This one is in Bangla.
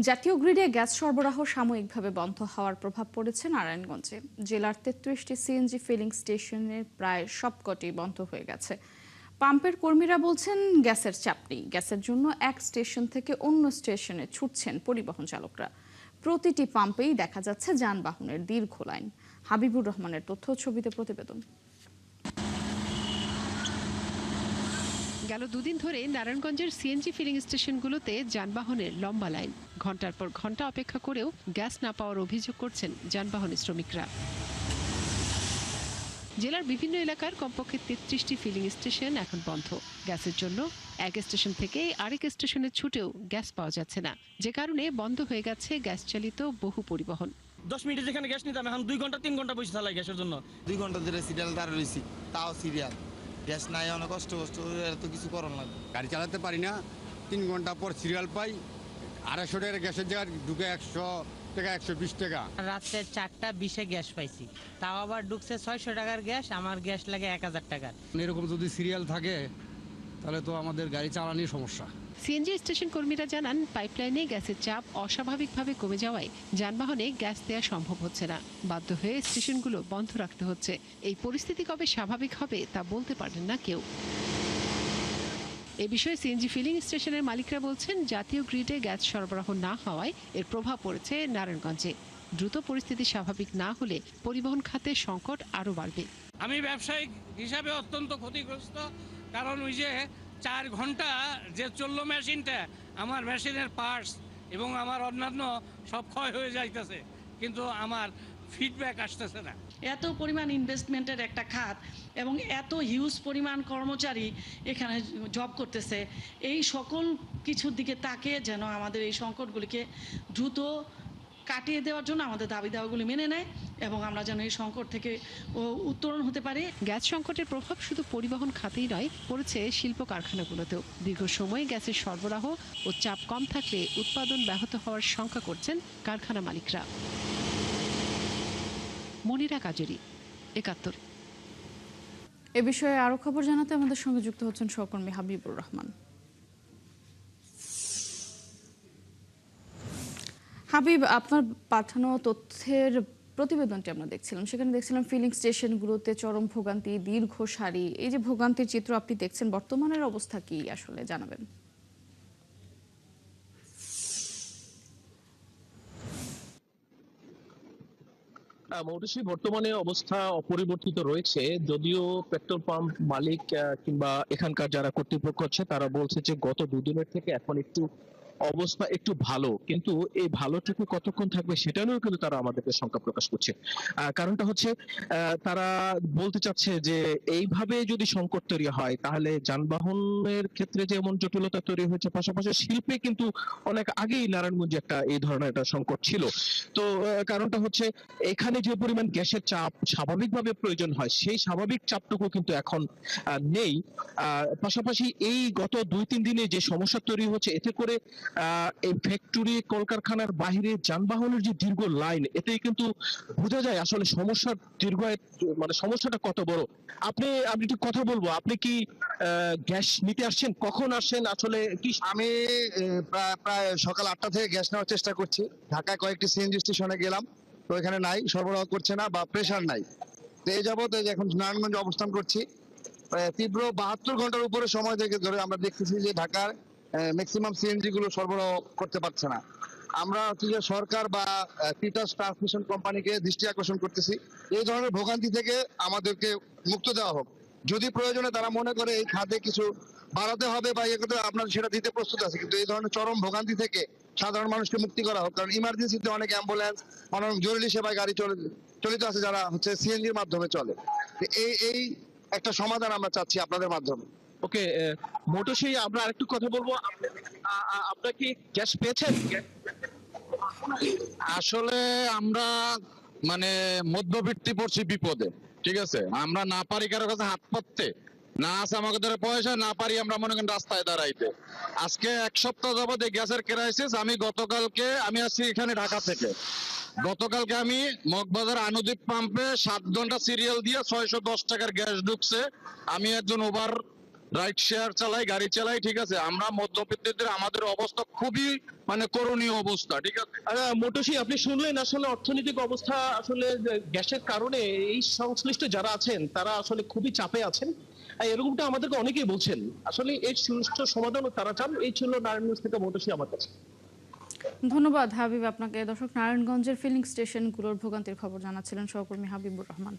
জাতীয় গ্রিডে গ্যাস সরবরাহ সাময়িকভাবে বন্ধ হওয়ার প্রভাব পড়েছে নারায়ণগঞ্জে। জেলার ৩৩টি সিএনজি ফিলিং স্টেশনের প্রায় সবকটি বন্ধ হয়ে গেছে। পাম্পের কর্মীরা বলছেন গ্যাসের চাপ নেই। গ্যাসের জন্য এক স্টেশন থেকে অন্য স্টেশনে ছুটছেন পরিবহন চালকরা। প্রতিটি পাম্পেই দেখা যাচ্ছে যানবাহনের দীর্ঘ লাইন। হাবিবুর রহমানের তথ্য ছবিতে প্রতিবেদন। গেল দুদিন ধরে নারায়ণগঞ্জের সিএনজি ফিলিং স্টেশনগুলোতে যানবাহনের লম্বা লাইন। ঘন্টার পর ঘন্টা অপেক্ষা করেও গ্যাস না পাওয়ার অভিযোগ করছেন যানবাহনের শ্রমিকরা। জেলার বিভিন্ন এলাকার কমপক্ষে ৩৩টি ফিলিং স্টেশন এখন বন্ধ। গ্যাসের জন্য এক স্টেশন থেকে আরেক স্টেশনে ছুটেও গ্যাস পাওয়া যাচ্ছে না, যে কারণে বন্ধ হয়ে গেছে গ্যাস চালিত বহু পরিবহন। 10 মিনিটে যেখানে গ্যাস নিতাম এখন 2 ঘন্টা 3 ঘন্টা বসে চালাই গ্যাসের জন্য। 2 ঘন্টা ধরে সিরিয়াল দাঁড়িয়ে রয়েছি, তাও সিরিয়াল গ্যাস নাই, অনেক কষ্ট তো কিছু করার লাগবে। গাড়ি চালাতে পারি না, 3 ঘন্টা পর সিরিয়াল পাই। 250 টাকার গ্যাসের জায়গায় ঢুকে 100 টাকা 120 টাকা। রাত্রে 4টা 20-এ গ্যাস পাইছি, তাও আবার ঢুকছে 600 টাকার গ্যাস, আমার গ্যাস লাগে 1000 টাকার। এরকম যদি সিরিয়াল থাকে তাহলে তো আমাদের গাড়ি চালানোর সমস্যা। সিএনজি স্টেশন কর্মীরা জানান, পাইপলাইনে গ্যাসের চাপ অস্বাভাবিকভাবে কমে যাওয়ায় যানবাহনে গ্যাস দেওয়া সম্ভব হচ্ছে না। বাধ্য হয়ে স্টেশনগুলো বন্ধ রাখতে হচ্ছে। এই পরিস্থিতি কবে স্বাভাবিক হবে তা বলতে পারেন না কেউ। এ বিষয়ে সিএনজি ফিলিং স্টেশনের মালিকরা বলছেন, জাতীয় গ্রিডে গ্যাস সরবরাহ না হওয়ায় এর প্রভাব পড়েছে নারায়ণগঞ্জে। দ্রুত পরিস্থিতি স্বাভাবিক না হলে পরিবহন খাতে সংকট আরও বাড়বে। আমি ব্যবসায়িক হিসাবে অত্যন্ত ক্ষতিগ্রস্ত, কারণ ওই যে 4 ঘন্টা যে চললো মেশিনটা, আমার মেশিনের পার্টস এবং আমার অন্যান্য সব ক্ষয় হয়ে যাইতেছে, কিন্তু আমার ফিডব্যাক আসতেছে না। এত পরিমাণ ইনভেস্টমেন্টের একটা খাত এবং এত হিউজ পরিমাণ কর্মচারী এখানে জব করতেছে, এই সকল কিছুর দিকে তাকিয়ে যেন আমাদের এই সংকটগুলিকে দ্রুত কাটিয়ে দেওয়ার জন্য আমাদের দাবি দাওয়াগুলি মেনে নেয় এবং আমরা যেন এই সংকট থেকে উত্তরণ হতে পারি। গ্যাস সংকটের প্রভাব শুধু পরিবহন খাতেই নয়, পড়েছে শিল্প কারখানাগুলোতেও। দীর্ঘ সময় গ্যাসের সরবরাহ ও চাপ কম থাকলে উৎপাদন ব্যাহত হওয়ার শঙ্কা করছেন কারখানা মালিকরা। মনিরা কাজেরি, ৭১। এ বিষয়ে আরো খবর জানাতে আমাদের সঙ্গে যুক্ত হচ্ছেন সহকর্মী হাবিবুর রহমান। হাবিব, আপনার পাঠানো তথ্যের প্রতিবেদনটি আমরা দেখছিলাম, সেখানে দেখছিলাম ফিলিং স্টেশনগুলোতে চরম ভোগান্তি, দীর্ঘ সারি। এই যে ভোগান্তির চিত্র আপনি দেখছেন, বর্তমানের অবস্থা কি আসলে জানাবেন? মৌটুসী, বর্তমানে অবস্থা অপরিবর্তিত রয়েছে। যদিও পেট্রোল পাম্প মালিক কিংবা এখানকার যারা কর্তৃপক্ষ আছে তারা বলছে যে গত দুদিনের থেকে এখন একটু অবস্থা একটু ভালো, কিন্তু এই ভালোটুকু কতক্ষণ থাকবে সেটা নিয়েও কিন্তু তারা আমাদেরকে শঙ্কা প্রকাশ করছে। কারণটা হচ্ছে তারা বলতে চাচ্ছে যে এইভাবে যদি সংকট তৈরি হয় তাহলে যানবাহনের ক্ষেত্রে যেমন জটিলতা তৈরি হয়েছে, পাশাপাশি শিল্পে কিন্তু অনেক আগেই নারায়ণগঞ্জে একটা এই ধরনের একটা সংকট ছিল। তো কারণটা হচ্ছে এখানে যে পরিমাণ গ্যাসের চাপ স্বাভাবিকভাবে প্রয়োজন হয়, সেই স্বাভাবিক চাপটুকু কিন্তু এখন নেই। পাশাপাশি এই গত 2-3 দিনে যে সমস্যা তৈরি হচ্ছে, এতে করে এই ফ্যাক্টরি কলকারখানার বাইরে যানবাহনের যে দীর্ঘ লাইন, এতেই কিন্তু বোঝা যায় আসলে সমস্যার মানে সমস্যাটা কত বড়। আমি একটু কথা বলবো, আপনি কি গ্যাস নিতে আসছেন? কখন আসছেন আসলে? কি আমি প্রায় সকাল 8টা থেকে গ্যাস নেওয়ার চেষ্টা করছি। ঢাকায় কয়েকটি সিএনজি স্টেশনে গেলাম, তো এখানে নাই, সরবরাহ করছে না বা প্রেশার নাই। তো এই যাবত এখন নারায়ণগঞ্জে অবস্থান করছি। তীব্র 72 ঘন্টার উপরে সময় থেকে ধরে আমরা দেখতেছি যে ঢাকার ম্যাক্সিমাম সিএনজি গুলো সরবরাহ করতে পারছে না। আমরা হচ্ছে যে সরকার বা তিতাস ট্রান্সমিশন কোম্পানিকে দৃষ্টি আকর্ষণ করতেছি, এই ধরনের ভোগান্তি থেকে আমাদেরকে মুক্ত দেওয়া হোক। যদি প্রয়োজনে তারা মনে করে এই খাতে কিছু বাড়াতে হবে বা ইয়ে করতে, আপনারা সেটা দিতে প্রস্তুত আছে, কিন্তু এই ধরনের চরম ভোগান্তি থেকে সাধারণ মানুষকে মুক্তি করা হোক। কারণ ইমার্জেন্সিতে অনেক অ্যাম্বুলেন্স, অনেক জরুরি সেবায় গাড়ি চলিত আছে যারা হচ্ছে সিএনজির মাধ্যমে চলে। এই একটা সমাধান আমরা চাচ্ছি আপনাদের মাধ্যমে। ওকে মোটুসী, আমরা আরেকটু কথা বলবো। আপনারা কি গ্যাস পেয়েছেন? আসলে আমরা মানে মধ্যবিত্তি পড়ছি বিপদে, ঠিক আছে। আমরা না পারি কারো কাছে হাত পাততে, না আছে আমাদের ধরে পয়সা, না পারি আমরা মনে করেন রাস্তায় দাঁড়াইতে। আজকে 1 সপ্তাহ যাবত এই গ্যাসের ক্রাইসিস। আমি আসছি এখানে ঢাকা থেকে। গতকালকে আমি মগবাজার আনুদ্বীপ পাম্পে 7 ঘন্টা সিরিয়াল দিয়ে 610 টাকার গ্যাস ঢুকছে। আমি একজন ওভার রাইড শেয়ার চালাই, গাড়ি চালাই, ঠিক আছে। আমরা মধ্যবিত্তদের আমাদের অবস্থা খুবই মানে করণীয় অবস্থা, ঠিক আছে। মোটসি, আপনি শুনলেন আসলে অর্থনৈতিক অবস্থা আসলে গ্যাসের কারণে এই সংশ্লিষ্ট যারা আছেন তারা আসলে খুবই চাপে আছেন। এরকমটা আমাদেরকে অনেকেই বলছেন। আসলে এর সুষ্ঠু সমাধানও তারা চান। এই ছিল নারায়ণগঞ্জ থেকে মোটসি আমার কাছে। ধন্যবাদ হাবিব আপনাকে। দর্শক, নারায়ণগঞ্জের ফিলিং স্টেশনগুলোর ভোগান্তির খবর জানাচ্ছিলেন সহকর্মী হাবিবুর রহমান।